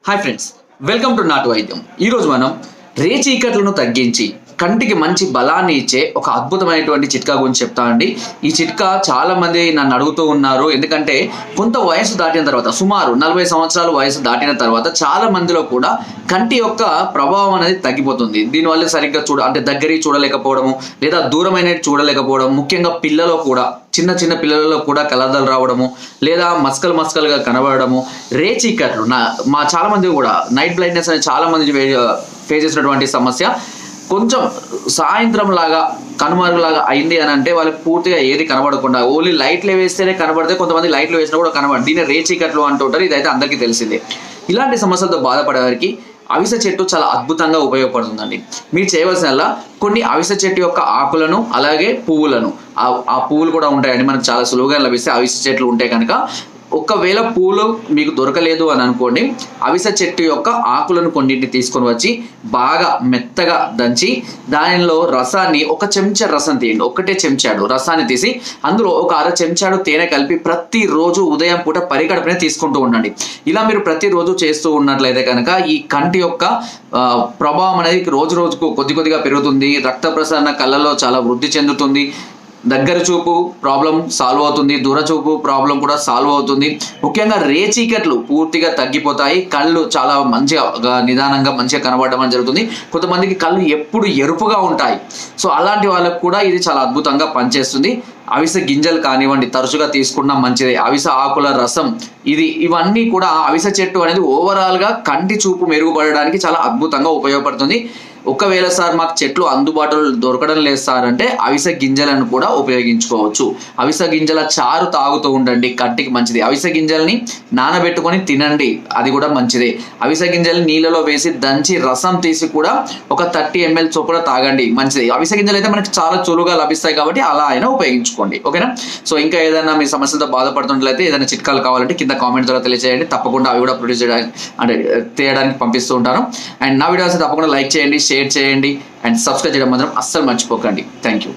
Hi friends, welcome to నాటు వైద్యం. ఈరోజు మనం రేచీకట్లను తగ్గించి కంటికి మంచి బలాన్ని ఇచ్చే ఒక అద్భుతమైనటువంటి చిట్కా గురించి చెప్తానండి. ఈ చిట్కా చాలా మంది నన్ను అడుగుతూ ఉన్నారు. ఎందుకంటే కొంత వయసు దాటిన తర్వాత, సుమారు 40 సంవత్సరాల వయసు దాటిన తర్వాత చాలా మందిలో కూడా కంటి యొక్క ప్రభావం అనేది తగ్గిపోతుంది. దీనివల్ల సరిగ్గా అంటే దగ్గరికి చూడలేకపోవడము, లేదా దూరమైన చూడలేకపోవడం, ముఖ్యంగా పిల్లలో కూడా చిన్న చిన్న పిల్లలలో కూడా కలదలు రావడము, లేదా మస్కలుగా కనబడము, రేచీకట్లు మా చాలా మంది కూడా నైట్ బ్లైండ్నెస్ అనేది చాలా మంది ఫేస్ చేసినటువంటి సమస్య. కొంచెం సాయంత్రం లాగా కనుమరులాగా అయింది అని అంటే వాళ్ళకి పూర్తిగా ఏది కనబడకుండా ఓన్లీ లైట్లు వేస్తేనే కనబడితే, కొంతమంది లైట్లు వేసినా కూడా కనబడదు. దీన్ని రేచీకట్లు అంటుంటారు. ఇదైతే అందరికీ తెలిసిందే. ఇలాంటి సమస్యలతో బాధపడేవారికి అవిసె చెట్టు చాలా అద్భుతంగా ఉపయోగపడుతుందండి. మీరు చేయవలసినల్లా కొన్ని అవిసె చెట్టు యొక్క ఆకులను, అలాగే పువ్వులను, ఆ పువ్వులు కూడా ఉంటాయండి, మనకు చాలా సులువుగా లభిస్తే అవిసె చెట్లు ఉంటే కనుక. ఒకవేళ పూలు మీకు దొరకలేదు అని అనుకోండి, అవిసె చెట్టు యొక్క ఆకులను కొన్నింటిని తీసుకొని వచ్చి బాగా మెత్తగా దంచి దానిలో రసాన్ని, ఒక చెంచా రసం తీయండి. ఒకటే చెంచాడు రసాన్ని తీసి అందులో ఒక అర చెంచాడు తేనె కలిపి ప్రతిరోజు ఉదయం పూట పరిగడపనే తీసుకుంటూ ఉండండి. ఇలా మీరు ప్రతిరోజు చేస్తూ ఉన్నట్లయితే కనుక ఈ కంటి యొక్క ప్రభావం అనేది రోజు రోజుకు కొద్దిగా పెరుగుతుంది. రక్త ప్రసరణ కళ్ళలో చాలా వృద్ధి చెందుతుంది. దగ్గర చూపు ప్రాబ్లం సాల్వ్ అవుతుంది, దూర చూపు ప్రాబ్లం కూడా సాల్వ్ అవుతుంది. ముఖ్యంగా రేచీకట్లు పూర్తిగా తగ్గిపోతాయి. కళ్ళు చాలా మంచిగా నిదానంగా మంచిగా కనబడడం జరుగుతుంది. కొంతమందికి కళ్ళు ఎప్పుడు ఎరుపుగా ఉంటాయి. సో అలాంటి వాళ్ళకు కూడా ఇది చాలా అద్భుతంగా పనిచేస్తుంది. అవిసె గింజలు కానివ్వండి, తరచుగా తీసుకున్నా మంచిదే. అవిసె ఆకుల రసం, ఇవన్నీ కూడా అవిసె చెట్టు అనేది ఓవరాల్గా కంటి చూపు మెరుగుపడడానికి చాలా అద్భుతంగా ఉపయోగపడుతుంది. ఒకవేళ సార్ మాకు చెట్లు అందుబాటులో దొరకడం లేదు సార్ అంటే అవిసె గింజలను కూడా ఉపయోగించుకోవచ్చు. అవిసె గింజల చారు తాగుతూ ఉండండి, కంటికి మంచిది. అవిసె గింజల్ని నానబెట్టుకొని తినండి, అది కూడా మంచిదే. అవిసె గింజల్ని నీళ్ళలో వేసి దంచి రసం తీసి కూడా ఒక 30 ml చొప్పున తాగండి, మంచిది. అవిసె గింజలు అయితే మనకి చాలా చులువుగా లభిస్తాయి కాబట్టి అలా అయినా ఉపయోగించుకోండి, ఓకేనా? సో ఇంకా ఏదైనా మీ సమస్యలతో బాధపడుతున్నట్లయితే, ఏదైనా చిట్కాలు కావాలంటే కింద కామెంట్ ద్వారా తెలియజేయండి. తప్పకుండా అవి కూడా ప్రొడ్యూస్ చేయడానికి అంటే తీయడానికి పంపిస్తూ ఉంటాను. అండ్ నా వీడియోస్ తప్పకుండా లైక్ చేయండి, షేర్ చేయండి అండ్ సబ్స్క్రైబ్ చేయడం మాత్రం అస్సలు మర్చిపోకండి. Thank you.